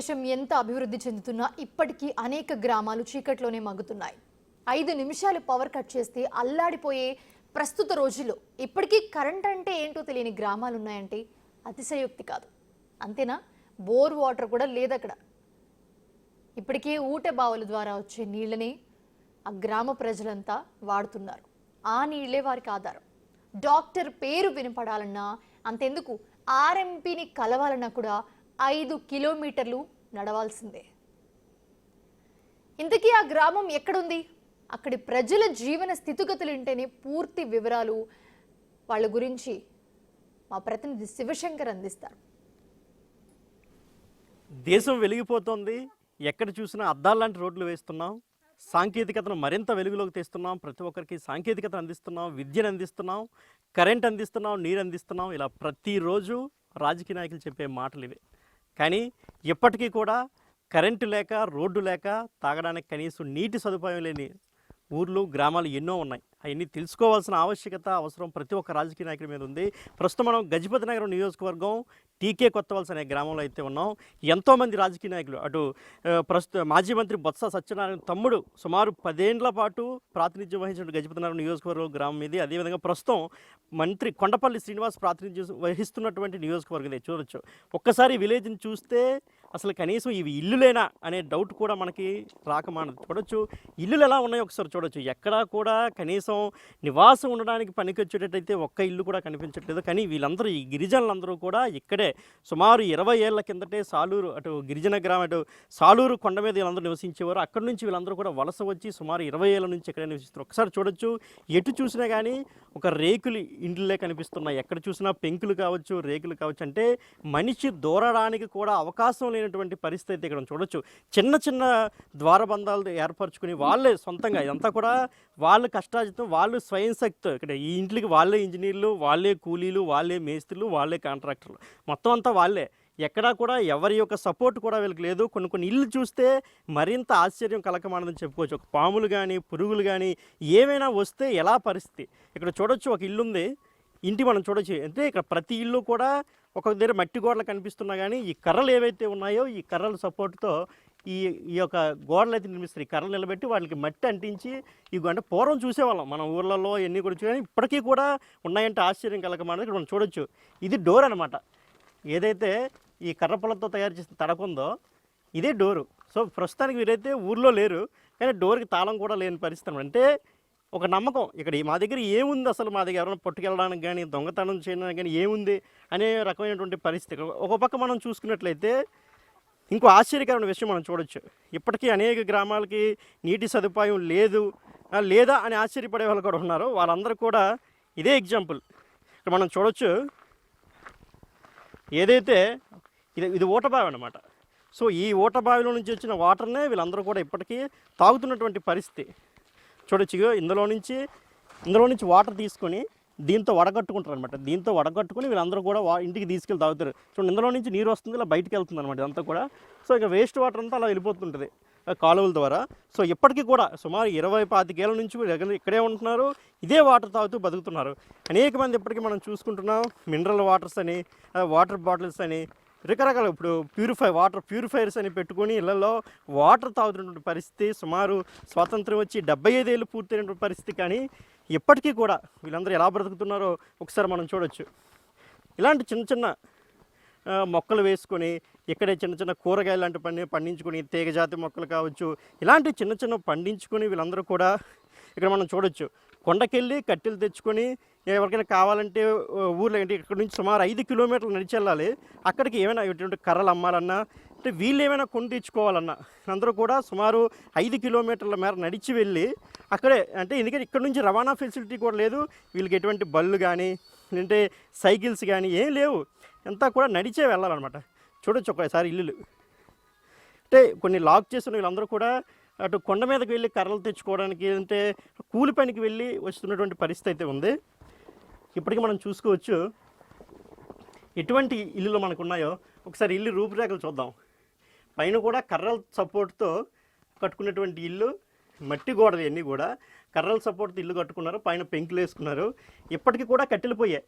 దేశం ఎంత అభివృద్ధి చెందుతున్నా ఇప్పటికీ అనేక గ్రామాలు చీకట్లోనే మగ్గుతున్నాయి. 5 నిమిషాలు పవర్ కట్ చేస్తే అల్లాడిపోయే ప్రస్తుత రోజుల్లో ఇప్పటికీ కరెంట్ అంటే ఏంటో తెలియని గ్రామాలు ఉన్నాయంటే అతిశయోక్తి కాదు. అంతేనా? బోర్ వాటర్ కూడా లేదక్కడ. ఇప్పటికే ఊట బావుల ద్వారా వచ్చే నీళ్ళని ఆ గ్రామ ప్రజలంతా వాడుతున్నారు. ఆ నీళ్లే వారికి ఆధారం. డాక్టర్ పేరు వినపడాలన్నా, అంతెందుకు ఆర్ఎంపీని కలవాలన్నా కూడా 5 కిలోమీటర్లు నడవాల్సిందే. ఇంతకీ ఆ గ్రామం ఎక్కడుంది? అక్కడి ప్రజల జీవన స్థితిగతులు వింటేనే పూర్తి వివరాలు వాళ్ళ గురించి మా ప్రతినిధి శివశంకర్ అందిస్తారు. దేశం వెలిగిపోతుంది. ఎక్కడ చూసినా అద్దాల్లాంటి రోడ్లు వేస్తున్నాం. సాంకేతికతను మరింత వెలుగులోకి తెస్తున్నాం. ప్రతి ఒక్కరికి సాంకేతికత అందిస్తున్నాం, విద్యను అందిస్తున్నాం, కరెంట్ అందిస్తున్నాం, నీరు అందిస్తున్నాం. ఇలా ప్రతిరోజు రాజకీయ నాయకులు చెప్పే మాటలు ఇవే. కానీ ఇప్పటికీ కూడా కరెంటు లేక, రోడ్డు లేక, తాగడానికి కనీసం నీటి సదుపాయం లేని ఊర్లు, గ్రామాలు ఎన్నో ఉన్నాయి. అవన్నీ తెలుసుకోవాల్సిన ఆవశ్యకత, అవసరం ప్రతి ఒక్క రాజకీయ నాయకుడి మీద ఉంది. ప్రస్తుతం మనం గజపతి నగరం నియోజకవర్గం టీకే కొత్తవలస అనే గ్రామంలో అయితే ఉన్నాం. ఎంతోమంది రాజకీయ నాయకులు, అటు మాజీ మంత్రి బొత్స సత్యనారాయణ తమ్ముడు సుమారు 10 ఏళ్ల పాటు ప్రాతినిధ్యం వహించిన గజపతి నగరం నియోజకవర్గం గ్రామం ఇది. అదేవిధంగా ప్రస్తుతం మంత్రి కొండపల్లి శ్రీనివాస్ ప్రాతినిధ్యం వహిస్తున్నటువంటి నియోజకవర్గం చూడొచ్చు. ఒక్కసారి విలేజ్ని చూస్తే అసలు కనీసం ఇవి ఇల్లులేనా అనే డౌట్ కూడా మనకి రాకమానదు. చూడొచ్చు ఇల్లులు ఎలా ఉన్నాయో ఒకసారి చూడొచ్చు. ఎక్కడా కూడా కనీసం నివాసం ఉండడానికి పనికొచ్చేటట్టయితే ఒక్క ఇల్లు కూడా కనిపించట్లేదు. కానీ వీళ్ళందరూ, ఈ గిరిజనులందరూ కూడా ఇక్కడే సుమారు 20 ఏళ్ల కిందటే సాలూరు, అటు గిరిజన గ్రామం, అటు సాలూరు కొండ మీద వీళ్ళందరూ నివసించేవారు. అక్కడి నుంచి వీళ్ళందరూ కూడా వలస వచ్చి సుమారు 20 ఏళ్ల నుంచి ఇక్కడే నివసిస్తారు. ఒకసారి చూడొచ్చు, ఎటు చూసినా కానీ ఒక రేకులు ఇండ్లే కనిపిస్తున్నాయి. ఎక్కడ చూసినా పెంకులు కావచ్చు, రేకులు కావచ్చు. అంటే మనిషి దూరడానికి కూడా అవకాశం లేనటువంటి పరిస్థితి ఇక్కడ చూడొచ్చు. చిన్న చిన్న ద్వారబంధాలు ఏర్పరచుకుని వాళ్ళే సొంతంగా, ఇదంతా కూడా వాళ్ళు కష్టాజితం, వాళ్ళు స్వయం శక్తితో ఇక్కడ ఈ ఇంట్లకి వాళ్ళే ఇంజనీర్లు, వాళ్ళే కూలీలు, వాళ్ళే మేస్త్రులు, వాళ్ళే కాంట్రాక్టర్లు, మొత్తం అంతా వాళ్ళే. ఎక్కడా కూడా ఎవరి యొక్క సపోర్ట్ కూడా వీళ్ళకి లేదు. కొన్ని ఇల్లు చూస్తే మరింత ఆశ్చర్యం కలకమానదని చెప్పుకోవచ్చు. ఒక పాములు కానీ, పురుగులు కానీ ఏమైనా వస్తే ఎలా పరిస్థితి. ఇక్కడ చూడొచ్చు, ఒక ఇల్లు ఉంది, ఇంటి మనం చూడొచ్చు. అంటే ఇక్కడ ప్రతి ఇల్లు కూడా ఒక దగ్గర మట్టి గోడలు కనిపిస్తున్నా కానీ ఈ కర్రలు ఏవైతే ఉన్నాయో ఈ కర్రల సపోర్ట్తో ఈ యొక్క గోడలు అయితే నిర్మిస్తారు. ఈ కర్రలు నిలబెట్టి వాటికి మట్టి అంటించి అంటే పూర్వం చూసేవాళ్ళం మన ఊర్లలో ఎన్ని కూడా చూసి, ఇప్పటికీ కూడా ఉన్నాయంటే ఆశ్చర్యం కలగమన్నది ఇక్కడ మనం చూడొచ్చు. ఇది డోర్ అనమాట. ఏదైతే ఈ కర్ర పొలతో తయారు చేసిన తడకుందో ఇదే డోరు. సో ప్రస్తుతానికి వీరైతే ఊర్లో లేరు, కానీ డోర్కి తాళం కూడా లేని పరిస్థితి. అంటే ఒక నమ్మకం, ఇక్కడ మా దగ్గర ఏముంది, అసలు మా దగ్గర ఎవరైనా పట్టుకెళ్ళడానికి కానీ, దొంగతనం చేయడానికి కానీ ఏముంది అనే రకమైనటువంటి పరిస్థితి. ఒక పక్క మనం చూసుకున్నట్లయితే ఇంకో ఆశ్చర్యకరమైన విషయం మనం చూడొచ్చు. ఇప్పటికీ అనేక గ్రామాలకి నీటి సదుపాయం లేదా అని ఆశ్చర్యపడే వాళ్ళు కూడా ఉన్నారు. వాళ్ళందరూ కూడా ఇదే ఎగ్జాంపుల్ ఇక్కడ మనం చూడొచ్చు. ఏదైతే ఇది ఊటబావి అనమాట. సో ఈ ఊటబావిలో నుంచి వచ్చిన వాటర్నే వీళ్ళందరూ కూడా ఇప్పటికీ తాగుతున్నటువంటి పరిస్థితి చూడొచ్చు. ఇందులో నుంచి వాటర్ తీసుకొని దీంతో వడగట్టుకుంటారు అనమాట. దీంతో వడగట్టుకుని వీళ్ళందరూ కూడా ఇంటికి తీసుకెళ్ళి తాగుతారు. చూడండి, ఇందులో నుంచి నీరు వస్తుంది, ఇలా బయటికి వెళ్తుంది అనమాట ఇదంతా కూడా. సో ఇక వేస్ట్ వాటర్ అంతా అలా వెళ్ళిపోతుంటుంది కాలువల ద్వారా. సో ఇప్పటికీ కూడా సుమారు 20-25 ఏళ్ళ నుంచి ఇక్కడే ఉంటున్నారు, ఇదే వాటర్ తాగుతూ బతుకుతున్నారు. అనేక మంది ఇప్పటికీ మనం చూసుకుంటున్నాం. మినరల్ వాటర్స్ అని, వాటర్ బాటిల్స్ అని, రకరకాల ఇప్పుడు వాటర్ ప్యూరిఫైయర్స్ అని పెట్టుకుని ఇళ్లలో వాటర్ తాగుతున్నటువంటి పరిస్థితి. సుమారు స్వాతంత్రం వచ్చి 75 ఏళ్ళు పూర్తయినటువంటి పరిస్థితి. కానీ ఇప్పటికీ కూడా వీళ్ళందరూ ఎలా బ్రతుకుతున్నారో ఒకసారి మనం చూడొచ్చు. ఇలాంటి చిన్న చిన్న మొక్కలు వేసుకొని, ఇక్కడే చిన్న చిన్న కూరగాయలు లాంటి పండించుకొని, తీగజాతి మొక్కలు కావచ్చు, ఇలాంటి చిన్న చిన్న పండించుకొని వీళ్ళందరూ కూడా ఇక్కడ మనం చూడొచ్చు. కొండకెళ్ళి కట్టెలు తెచ్చుకొని ఎవరికైనా కావాలంటే ఊర్లో ఏంటి ఇక్కడ నుంచి సుమారు 5 కిలోమీటర్లు నడిచి వెళ్ళాలి. అక్కడికి ఏమైనా ఇటువంటి కర్రలు అమ్మాలన్నా, అంటే వీళ్ళు ఏమైనా కొని తెచ్చుకోవాలన్నా అందరూ కూడా సుమారు 5 కిలోమీటర్ల మేర నడిచి వెళ్ళి అక్కడే, అంటే ఎందుకంటే ఇక్కడ నుంచి రవాణా ఫెసిలిటీ కూడా లేదు వీళ్ళకి. ఎటువంటి బళ్ళు కానీ, అంటే సైకిల్స్ కానీ ఏం లేవు. అంతా కూడా నడిచే వెళ్ళాలన్నమాట. చూడొచ్చు ఒకసారి ఇల్లులు. అంటే కొన్ని లాక్ చేసిన వీళ్ళందరూ కూడా అటు కొండ మీదకి వెళ్ళి కర్రలు తెచ్చుకోవడానికి, అంటే కూలి పనికి వెళ్ళి వస్తున్నటువంటి పరిస్థితి అయితే ఉంది. ఇప్పటికీ మనం చూసుకోవచ్చు ఎటువంటి ఇల్లులు మనకు ఉన్నాయో. ఒకసారి ఇల్లు రూపురేఖలు చూద్దాం. పైన కూడా కర్రల సపోర్ట్తో కట్టుకున్నటువంటి ఇల్లు, మట్టి గోడలు అన్నీ కూడా కర్రల సపోర్ట్తో ఇల్లు కట్టుకున్నారు. పైన పెంకులు వేసుకున్నారు. ఇప్పటికీ కూడా కట్టెలు పోయాయి.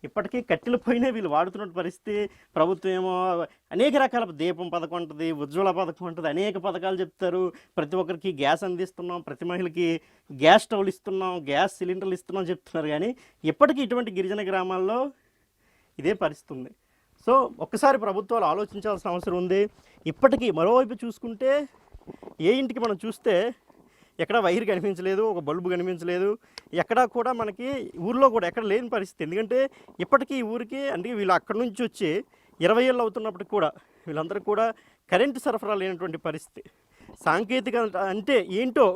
ఇప్పటికీ కట్టెల పొయ్యినే వీళ్ళు వాడుతున్న పరిస్థితి. ప్రభుత్వం ఏమో అనేక రకాల దీపం పథకం ఉంటుంది, ఉజ్వల పథకం ఉంటుంది, అనేక పథకాలు చెప్తారు. ప్రతి ఒక్కరికి గ్యాస్ అందిస్తున్నాం, ప్రతి మహిళకి గ్యాస్ స్టవ్లు ఇస్తున్నాం, గ్యాస్ సిలిండర్లు ఇస్తున్నాం చెప్తున్నారు. కానీ ఇప్పటికీ ఇటువంటి గిరిజన గ్రామాల్లో ఇదే పరిస్థితి ఉంది. సో ఒక్కసారి ప్రభుత్వాలు ఆలోచించాల్సిన అవసరం ఉంది. ఇప్పటికీ మరోవైపు చూసుకుంటే ఏ ఇంటికి మనం చూస్తే ఎక్కడ వైర్ కనిపించలేదు, ఒక బల్బు కనిపించలేదు, ఎక్కడా కూడా మనకి ఊర్లో కూడా ఎక్కడ లేని పరిస్థితి. ఎందుకంటే ఇప్పటికీ ఈ ఊరికి అంటే వీళ్ళు అక్కడి నుంచి వచ్చి 20 ఏళ్ళు అవుతున్నప్పటికి కూడా వీళ్ళందరూ కూడా కరెంటు సరఫరా లేనటువంటి పరిస్థితి. సాంకేతికత అంటే ఏంటో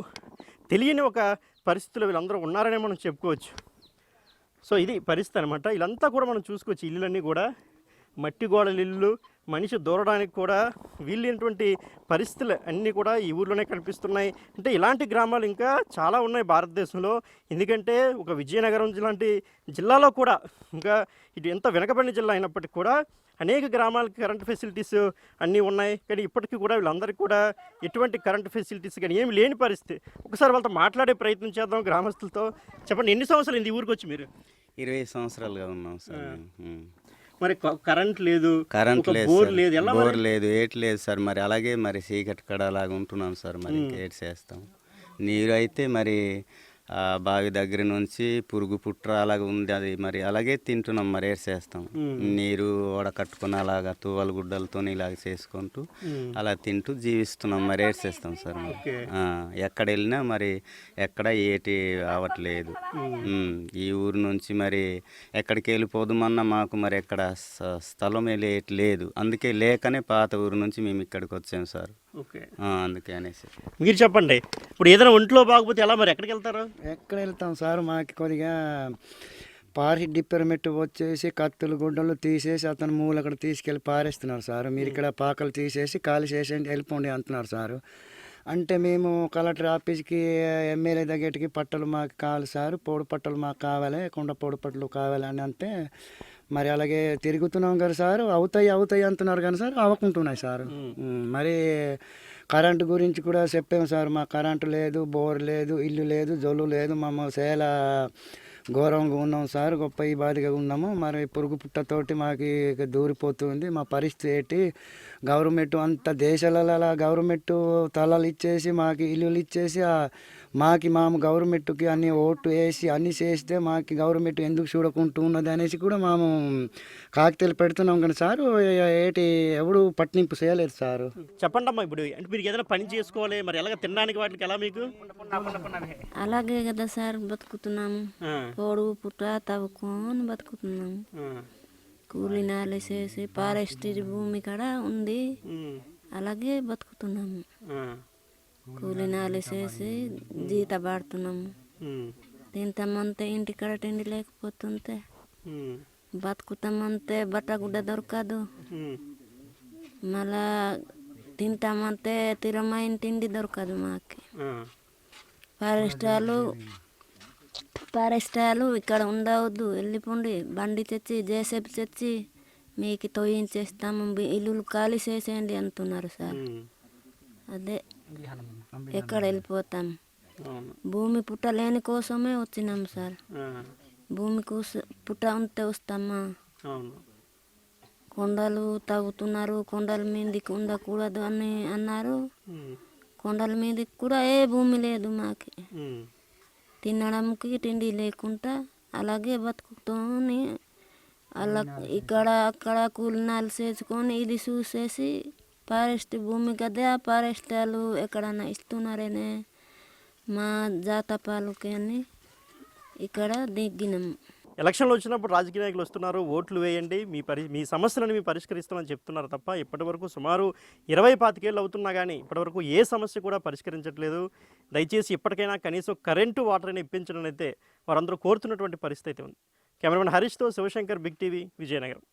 తెలియని ఒక పరిస్థితిలో వీళ్ళందరూ ఉన్నారనే మనం చెప్పుకోవచ్చు. సో ఇది పరిస్థితి అనమాట. వీళ్ళంతా కూడా మనం చూసుకోవచ్చు. ఇల్లులన్నీ కూడా మట్టి గోడల ఇల్లు, మనిషి దూరడానికి కూడా వీళ్ళైనటువంటి పరిస్థితులు అన్నీ కూడా ఈ ఊర్లోనే కనిపిస్తున్నాయి. అంటే ఇలాంటి గ్రామాలు ఇంకా చాలా ఉన్నాయి భారతదేశంలో. ఎందుకంటే ఒక విజయనగరం లాంటి జిల్లాలో కూడా ఇంకా ఇటు ఎంత వెనకబడిన జిల్లా అయినప్పటికీ కూడా అనేక గ్రామాలకి కరెంట్ ఫెసిలిటీస్ అన్నీ ఉన్నాయి. కానీ ఇప్పటికీ కూడా వీళ్ళందరికీ కూడా ఎటువంటి కరెంట్ ఫెసిలిటీస్ కానీ ఏమి లేని పరిస్థితి. ఒకసారి వాళ్ళతో మాట్లాడే ప్రయత్నం చేద్దాం గ్రామస్తులతో. చెప్పండి, ఎన్ని సంవత్సరాలు ఈ ఊరికి వచ్చి మీరు? 20 సంవత్సరాలుగా ఉన్నాం సార్. మరి కరెంట్ లేదు, కరెంట్ లేదు బోర్ సార్, లేదు, ఎలా బోర్ లేదు, ఏటి లేదు సార్. మరి అలాగే మరి చీకటి కడ అలాగ ఉంటున్నాం సార్. మరి ఏటి చేస్తాం. నీరు అయితే మరి బావి దగ్గర నుంచి పురుగు పుట్ర అలాగ ఉంది, అది మరి అలాగే తింటున్నాం. మరి ఏటి చేస్తాం. నీరు వడకట్టుకుని అలాగా తువ్వల గుడ్డలతో ఇలాగ చేసుకుంటూ అలా తింటూ జీవిస్తున్నాం. మరి ఏటి చేస్తాం సార్. మరి ఎక్కడ వెళ్ళినా మరి ఎక్కడ ఏటి అవ్వట్లేదు. ఈ ఊరు నుంచి మరి ఎక్కడికి వెళ్ళిపోదామన్నా మాకు మరి ఎక్కడ స్థలం లేదు. అందుకే లేకనే పాత ఊరు నుంచి మేము ఇక్కడికి వచ్చాము సార్. ఓకే, అందుకే అనేసి. మీరు చెప్పండి, ఇప్పుడు ఏదైనా ఒంట్లో బాగపోతే ఎలా మరి ఎక్కడికి వెళ్తారు? ఎక్కడ వెళ్తాం సార్? మాకు కొద్దిగా పారి డిప్పెరమెట్టు వచ్చేసి కత్తులు గుడ్డలు తీసేసి అతను మూల అక్కడ తీసుకెళ్ళి పారేస్తున్నారు సార్. మీరు ఇక్కడ పాకలు తీసేసి ఖాళీ చేసేయండి, వెళ్ళిపోండి అంటున్నారు సార్. అంటే మేము కలెక్టర్ ఆఫీస్కి ఎమ్మెల్యే దగ్గరికి పట్టలు మాకు కావాలి సార్, పొడి పట్టలు మాకు కావాలి, కుండ పొడి పట్టలు కావాలి అని అంటే మరి అలాగే తిరుగుతున్నాం కదా సార్. అవుతాయి అంటున్నారు కానీ సార్ అవ్వకుంటున్నాయి సార్. మరి కరెంటు గురించి కూడా చెప్పాము సార్. మాకు కరెంటు లేదు, బోర్ లేదు, ఇల్లు లేదు, జొల్లు లేదు. మేము చాలా ఘోరంగా ఉన్నాం సార్, గొప్ప ఇబ్బందిగా ఉన్నాము. మరి పురుగు పుట్టతోటి మాకు దూరిపోతుంది. మా పరిస్థితి ఏంటి? గవర్నమెంట్ అంత దేశాలలో గవర్నమెంట్ తలలు ఇచ్చేసి మాకు ఇల్లులు ఇచ్చేసి మాము గవర్నమెంట్కి అన్ని ఓటు వేసి అన్నీ చేస్తే మాకు గవర్నమెంట్ ఎందుకు చూడకుంటున్నది అనేసి కూడా మేము కాగితాలు పెడుతున్నాం కానీ సార్ ఏంటి ఎవడు పట్టింపు చేయలేదు సార్. చెప్పండి అమ్మా, ఇప్పుడు అంటే మీరు ఏదైనా పని చేసుకోవాలి, మరి ఎలాగ తినడానికి వాటికి ఎలా మీకు? అలాగే కదా సార్ బతుకుతున్నాము. పోడు పుట్ట తవ్వుకొని బతుకుతున్నాము. కూలి నాలి చేసి ఫారెస్ట్ భూమి కాడ ఉంది, అలాగే బతుకుతున్నాము. కూలి నాలి చేసి జీత పడుతున్నాము. తింటామంతే, ఇంటికాడ తిండి లేకపోతుంటే బతుకుతామంతే, బట్టగుడ్డ దొరకదు. మళ్ళా తింటామంతే తిరమైన తిండి దొరకదు మాకు. ఫారెస్టాలు ఇక్కడ ఉండవద్దు, వెళ్ళిపోండి, బండి తెచ్చి జేసీబీ తెచ్చి మీకు తోయించేస్తాము, ఇల్లు ఖాళీ చేసేయండి అంటున్నారు సార్. అదే ఎక్కడ వెళ్ళిపోతాం? భూమి పుట్ట లేని కోసమే వచ్చినాం సార్. భూమి పుట్ట ఉంటే వస్తామా? కొండలు తవ్వుతున్నారు, కొండల మీదకి ఉండకూడదు అని అన్నారు. కొండల మీదకి కూడా ఏ భూమి లేదు మాకు. తినడానికి తిండి లేకుండా అలాగే బతుకుతూనే అలా ఇక్కడ అక్కడ కూలినాలు చేసుకొని ఇది చూసేసి ఫారెస్ట్ భూమి కదా, ఫారెస్ట్ వాళ్ళు ఎక్కడన్నా ఇస్తున్నారనే మా జాతపాలకి అని ఇక్కడ దిగినాము. ఎలక్షన్లు వచ్చినప్పుడు రాజకీయ నాయకులు వస్తున్నారు, ఓట్లు వేయండి, మీ సమస్యలను మేము పరిష్కరిస్తామని చెప్తున్నారు తప్ప ఇప్పటివరకు సుమారు 20-25 ఏళ్ళు అవుతున్నా కానీ ఇప్పటివరకు ఏ సమస్య కూడా పరిష్కరించట్లేదు. దయచేసి ఇప్పటికైనా కనీసం కరెంటు వాటర్ అని ఇప్పించడం అయితే వారందరూ కోరుతున్నటువంటి పరిస్థితి ఉంది. కెమెరామెన్ హరీష్తో శివశంకర్, బిగ్ టీవీ, విజయనగరం.